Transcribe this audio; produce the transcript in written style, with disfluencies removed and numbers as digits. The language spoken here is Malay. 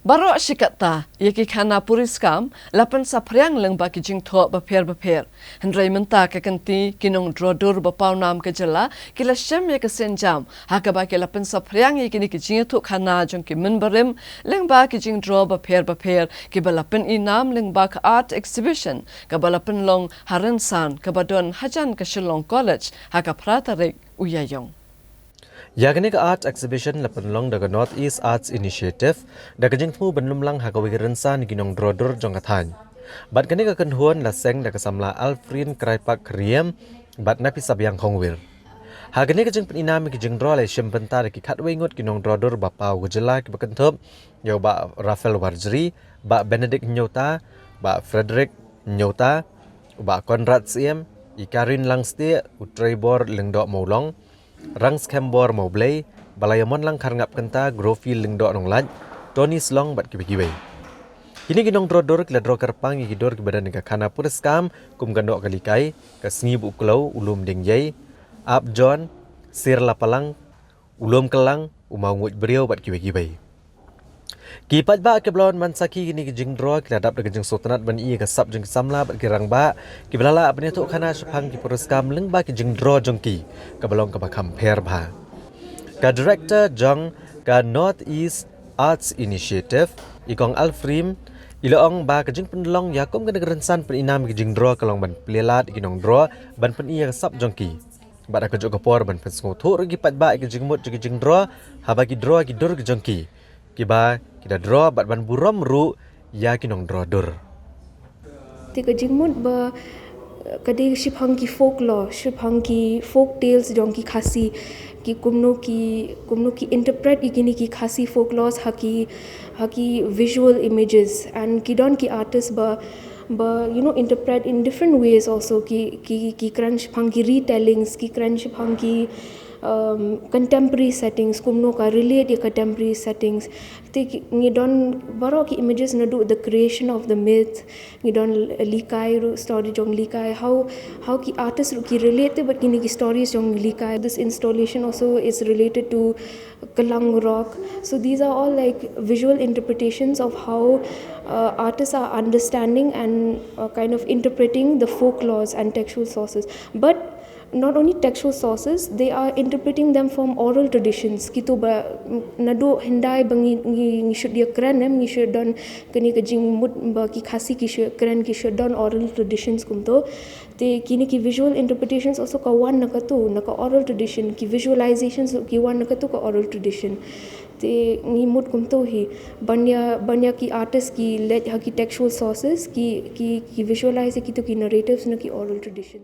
Barok sikata, yaki khana puriskam, lapan sapriang leng baki jing thok baper. Hendrai menta kekanti kinong drodur bapau nam kejela, kila syam ya kesenjam, haka baki lapan sapriang yaki ni kijing thok khana jong ki menbarim, leng baki jing dro baper, kibalapan inam leng bak art exhibition, kabalapan long haransan, kabadon hajan kesilong college, haka pratarik uyayong. Yagnik Art Exhibition lapenlong daga North East Arts Initiative daga jingfu benlumlang hagawi rensan ginong drodur jongkathan. Bat kani ka kenhuan laseng daga samla Alfrin Kraipak Kriem bat napi sabyang hongwir. Hagani ka jing peninami ki jing drole syempenta ki khatwingut ginong drodur bapau gejela ki bakentop yo ba Rafael Warjri, ba Benedict Nyota, ba Frederick Nyota, ba Konrad Siem, Ikarin Langste, Utreibor Lengdok Maulong, Rangs Kembor Mobley, Balayamon lang karngap kenta Grofi Lingdo Nonglat, Tony Slong bat kibikiwe. Kini ginong drodor kladro kerpang igidor kebadan nega kana pureskam kum gandok kalikai ke sengi buklau ulum dengjai, Ab John, Sir Lapalang, ulum kelang umau nguj beriau bat kibikiwe. Kipat ba ke blon mansaki gini jing dro kladap de jing sultanat ban i ke sab jing samla bat kirang ba kiblala apne tu kana sepang ki pureskam leng ba ki jing dro jongki ke belong ke bakam per ba. Ka director jong ka North East Arts Initiative ikong Alfrim ilaong ba ke jing penlong yakum ke negerensan peninam ki jing dro kalong ban plelat ginong dro ban pen i ke sab jongki. Ba da ke jog por ban pen sngo thu ri pat ba ki jing mut jing dro ha ba ki dro ki dur ki jongki. Kiba kita draw bat ban buram ru ya kinong draw dur. Tika jingmut ba kade shipang ki folklore, shipang ki folk tales jong ki khasi ki kumno ki interpret ikini ki khasi folklores haki visual images and kidon ki artists ba interpret in different ways also ki crunch phang ki retellings ki crunch phang ki contemporary settings kumno ka relate ye contemporary settings te ni don baro ki images na do the creation of the myth ni don likai story jong likai how ki artists ki relate but ki stories jong likai. This installation also is related to Kalang rock, so these are all like visual interpretations of how artists are understanding and kind of interpreting the folklores and textual sources, but not only textual sources, they are interpreting them from oral traditions. Kito ba nado hindai bangi ni should dia kran ni should don kani ka jing mut ba ki khasi ki should kran ki should don oral traditions kumto te kini ki visual interpretations also ka one nakatu naka oral tradition ki visualizations ki one nakatu ka oral tradition te ni mut kumto hi banya ki artist ki let ha ki textual sources ki visualize ki to ki narratives na ki oral traditions.